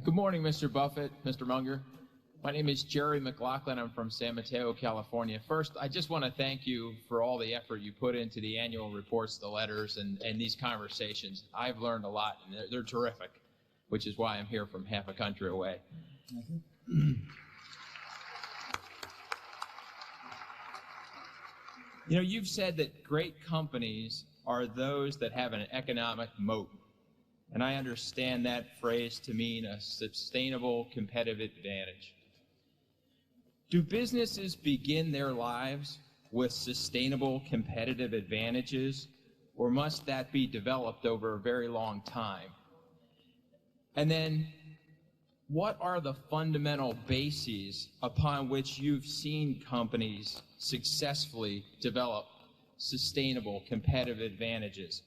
Good morning, Mr. Buffett, Mr. Munger. My name is Jerry McLaughlin. I'm from San Mateo, California. First, I just want to thank you for all the effort you put into the annual reports, the letters, and these conversations. I've learned a lot, and they're terrific, which is why I'm here from half a country away. You know, you've said that great companies are those that have an economic moat. And I understand that phrase to mean a sustainable competitive advantage. Do businesses begin their lives with sustainable competitive advantages, or must that be developed over a very long time? And then, what are the fundamental bases upon which you've seen companies successfully develop sustainable competitive advantages?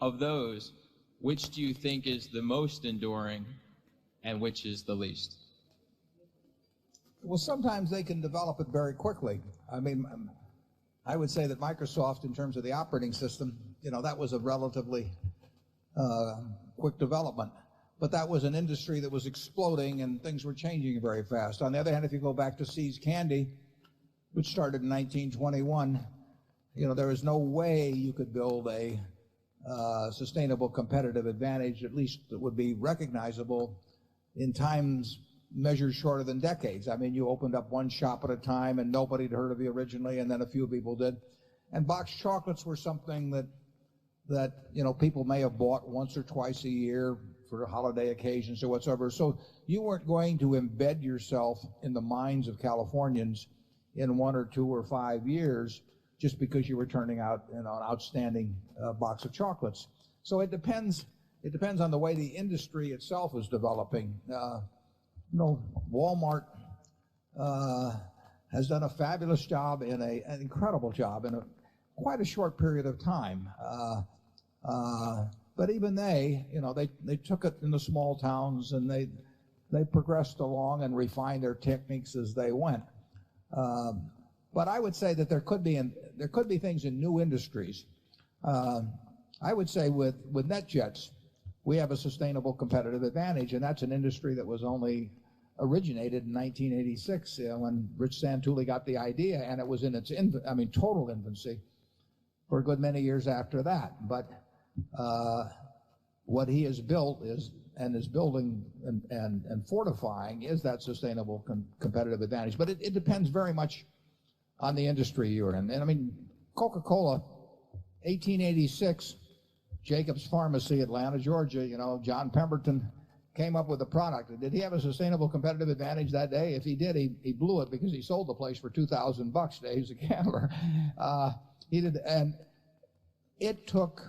Of those, which do you think is the most enduring and which is the least? Well, sometimes they can develop it very quickly. I mean, I would say that Microsoft, in terms of the operating system, that was a relatively quick development. But that was an industry that was exploding and things were changing very fast. On the other hand, if you go back to See's Candy, which started in 1921, there is no way you could build a sustainable competitive advantage, at least that would be recognizable in times measured shorter than decades. I mean, you opened up one shop at a time and nobody had heard of you originally, and then a few people did. And boxed chocolates were something that people may have bought once or twice a year for holiday occasions or whatsoever. So you weren't going to embed yourself in the minds of Californians in 1 or 2 or 5 years just because you were turning out an outstanding box of chocolates. So it depends on the way the industry itself is developing. Walmart has done a fabulous job, an incredible job in quite a short period of time. But even they took it in the small towns, and they progressed along and refined their techniques as they went. But I would say that there could be things in new industries. I would say with NetJets, we have a sustainable competitive advantage, and that's an industry that was only originated in 1986 when Rich Santulli got the idea, and it was in its total infancy for a good many years after that. But what he has built is building and fortifying is that sustainable competitive advantage. But it depends very much on the industry you're in. And I mean, Coca-Cola, 1886, Jacobs Pharmacy, Atlanta, Georgia, John Pemberton came up with a product. Did he have a sustainable competitive advantage that day? If he did, he blew it because he sold the place for $2,000 today. He was a gambler. He did, and it took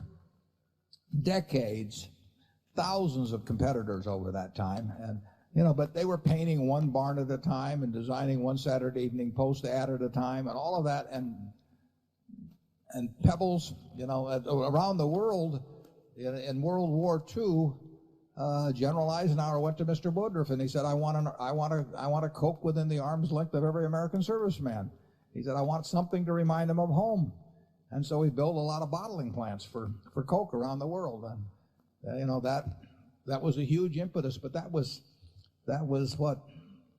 decades, thousands of competitors over that time, and but they were painting one barn at a time and designing one Saturday Evening Post ad at a time, and all of that, and Pebbles, around the world. In World War II, General Eisenhower went to Mr. Woodruff and he said, I want a Coke within the arm's length of every American serviceman. He said, I want something to remind them of home. And so he built a lot of bottling plants for Coke around the world. And that was a huge impetus, but that was what,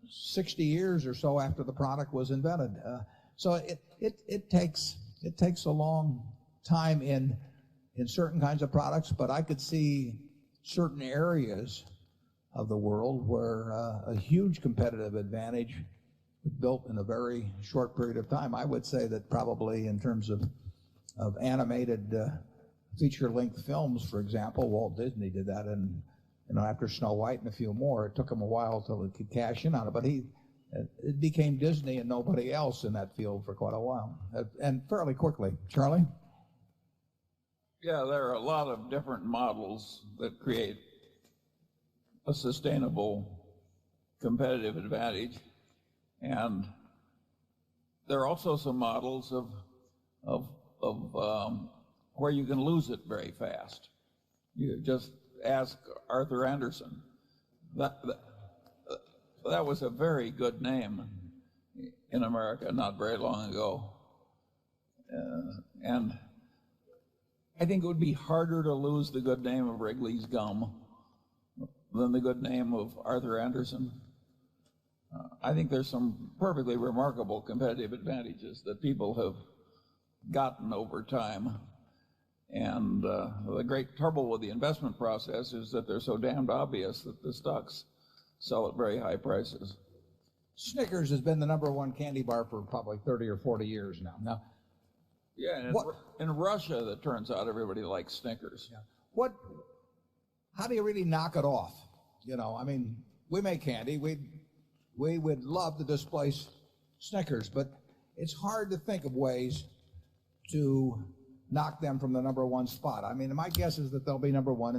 60 years or so after the product was invented. So it takes a long time in certain kinds of products, but I could see certain areas of the world where a huge competitive advantage was built in a very short period of time. I would say that probably in terms of animated feature-length films, for example, Walt Disney did that, and after Snow White and a few more, it took him a while till he could cash in on it, but it became Disney and nobody else in that field for quite a while, and fairly quickly. Charlie? Yeah, there are a lot of different models that create a sustainable competitive advantage, and there are also some models of where you can lose it very fast. You just ask Arthur Anderson. That was a very good name in America not very long ago, and I think it would be harder to lose the good name of Wrigley's gum, than the good name of Arthur Andersen. I think there's some perfectly remarkable competitive advantages that people have gotten over time. And the great trouble with the investment process is that they're so damned obvious that the stocks sell at very high prices. Snickers has been the #1 candy bar for probably 30 or 40 years now. Yeah, and in Russia, it turns out everybody likes Snickers. Yeah. How do you really knock it off? I mean, we make candy. We would love to displace Snickers, but it's hard to think of ways to knock them from the #1 spot. I mean, my guess is that they'll be #1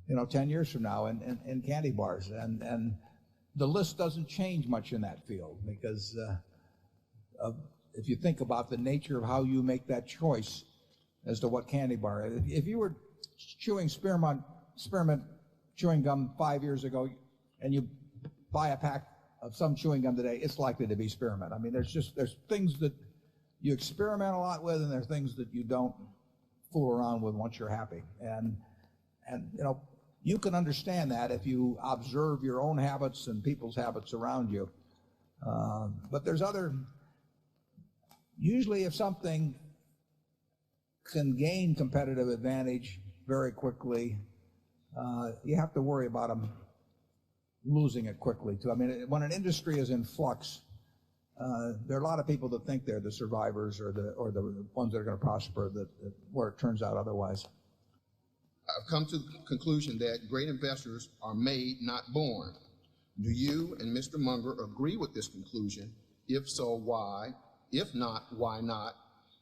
in 10 years from now in candy bars, and the list doesn't change much in that field because if you think about the nature of how you make that choice as to what candy bar, if you were chewing spearmint chewing gum 5 years ago and you buy a pack of some chewing gum today, it's likely to be spearmint. I mean, there's things that you experiment a lot with, and there are things that you don't fool around with once you're happy. And you can understand that if you observe your own habits and people's habits around you. But there's usually if something can gain competitive advantage very quickly, you have to worry about them losing it quickly too. I mean, when an industry is in flux, there are a lot of people that think they're the survivors or the ones that are going to prosper, where it turns out otherwise. I've come to the conclusion that great investors are made, not born. Do you and Mr. Munger agree with this conclusion? If so, why? If not, why not?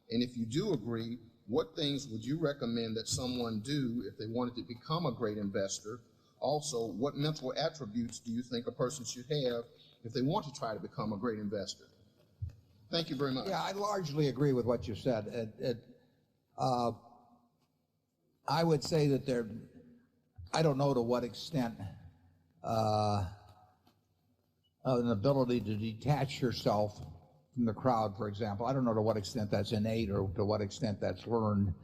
And if you do agree, what things would you recommend that someone do if they wanted to become a great investor? Also, what mental attributes do you think a person should have if they want to try to become a great investor? Thank you very much. Yeah, I largely agree with what you said. I would say that I don't know to what extent an ability to detach yourself from the crowd, for example. I don't know to what extent that's innate or to what extent that's learned,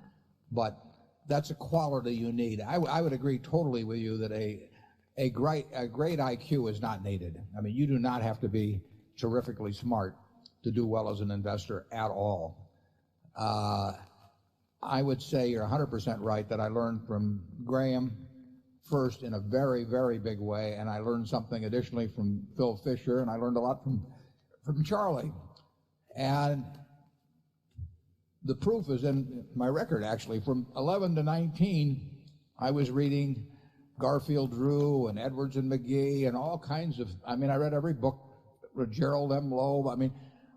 but that's a quality you need. I would agree totally with you that a great IQ is not needed. I mean, you do not have to be terrifically smart to do well as an investor at all. I would say you're 100% right that I learned from Graham first in a very, very big way, and I learned something additionally from Phil Fisher, and I learned a lot from Charlie. And the proof is in my record, actually. From 11 to 19, I was reading Garfield Drew and Edwards and McGee and all kinds of, I read every book, Gerald M. Loeb.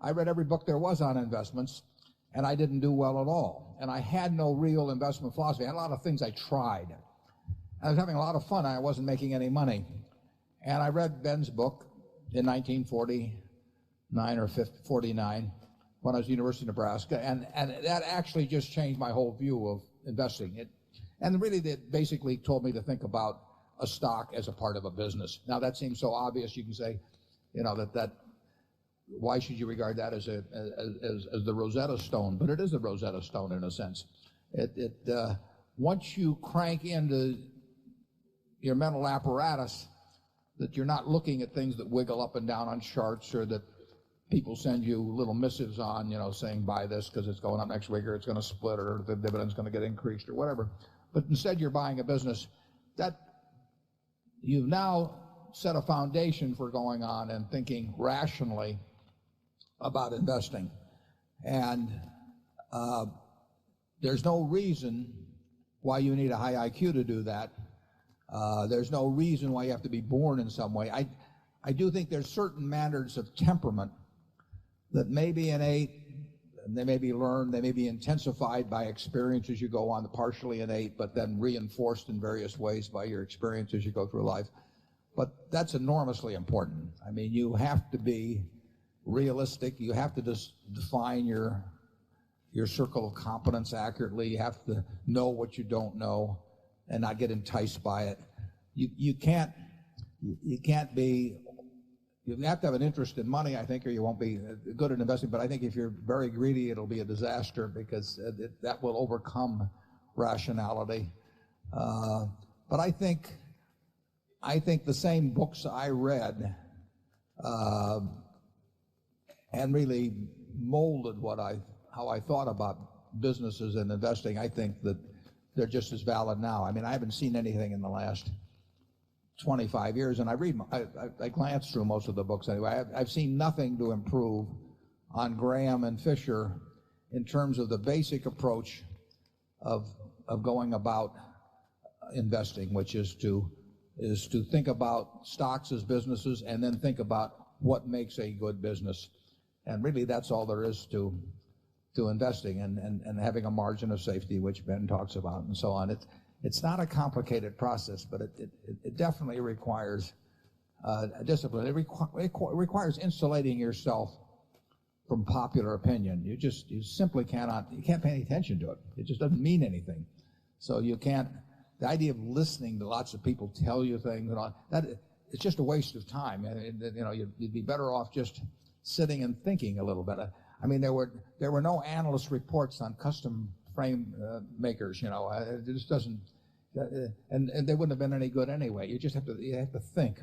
I read every book there was on investments, and I didn't do well at all. And I had no real investment philosophy. I had a lot of things I tried. I was having a lot of fun. I wasn't making any money. And I read Ben's book in 1949 or 49 when I was at the University of Nebraska, and that actually just changed my whole view of investing. And really, it basically told me to think about a stock as a part of a business. Now, that seems so obvious. You can say, that why should you regard that as the Rosetta Stone? But it is the Rosetta Stone in a sense. Once you crank into your mental apparatus that you're not looking at things that wiggle up and down on charts or that people send you little missives on, saying buy this because it's going up next week or it's going to split or the dividend's going to get increased or whatever. But instead you're buying a business that you've now set a foundation for going on and thinking rationally about investing. And there's no reason why you need a high IQ to do that. There's no reason why you have to be born in some way. I do think there's certain matters of temperament that may be innate, and they may be learned, they may be intensified by experience as you go on, partially innate, but then reinforced in various ways by your experience as you go through life. But that's enormously important. You have to be realistic. You have to just define your circle of competence accurately. You have to know what you don't know and not get enticed by it. You have to have an interest in money, I think, or you won't be good at investing. But I think if you're very greedy, it'll be a disaster because that will overcome rationality. But I think I think the same books I read and really molded how I thought about businesses and investing, I think that they're just as valid now. I mean, I haven't seen anything in the last 25 years, and I glanced through most of the books anyway. I've seen nothing to improve on Graham and Fisher in terms of the basic approach of going about investing, which is to think about stocks as businesses and then think about what makes a good business. And really that's all there is to investing and having a margin of safety, which Ben talks about, and so on. It's not a complicated process, but it definitely requires discipline. It requires insulating yourself from popular opinion. You simply can't pay any attention to it. It just doesn't mean anything. So the idea of listening to lots of people tell you things and all that, it's just a waste of time. You'd be better off just sitting and thinking a little bit. I mean, there were no analyst reports on custom frame makers. It just doesn't, and they wouldn't have been any good anyway. You have to think,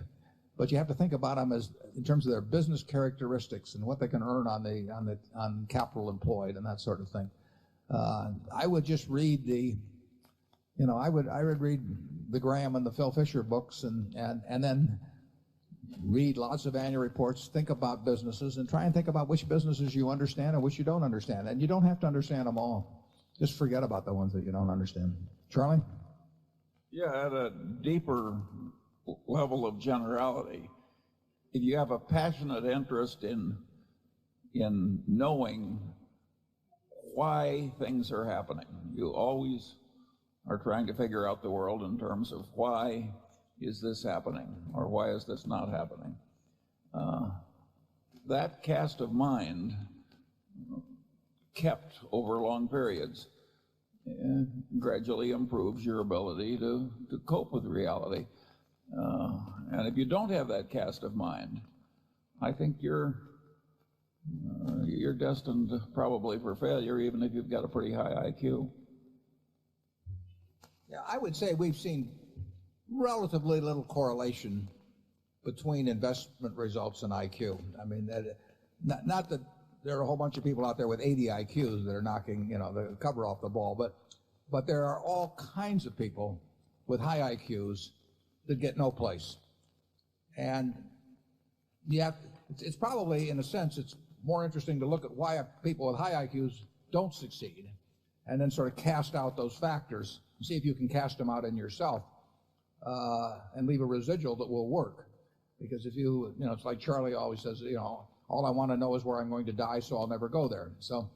but you have to think about them as in terms of their business characteristics and what they can earn on capital employed and that sort of thing. I would just read I would read the Graham and the Phil Fisher books and then read lots of annual reports, think about businesses, and try and think about which businesses you understand and which you don't understand. And you don't have to understand them all. Just forget about the ones that you don't understand. Charlie? Yeah, at a deeper level of generality, if you have a passionate interest in knowing why things are happening, you always are trying to figure out the world in terms of why is this happening or why is this not happening. That cast of mind kept over long periods gradually improves your ability to cope with reality. And if you don't have that cast of mind, I think you're destined probably for failure, even if you've got a pretty high IQ. Yeah, I would say we've seen relatively little correlation between investment results and IQ. I mean, not that there are a whole bunch of people out there with 80 IQs that are knocking, the cover off the ball, but there are all kinds of people with high IQs that get no place. And it's probably, in a sense, it's more interesting to look at why people with high IQs don't succeed and then sort of cast out those factors and see if you can cast them out in yourself and leave a residual that will work. Because if it's like Charlie always says, all I want to know is where I'm going to die, so I'll never go there. So,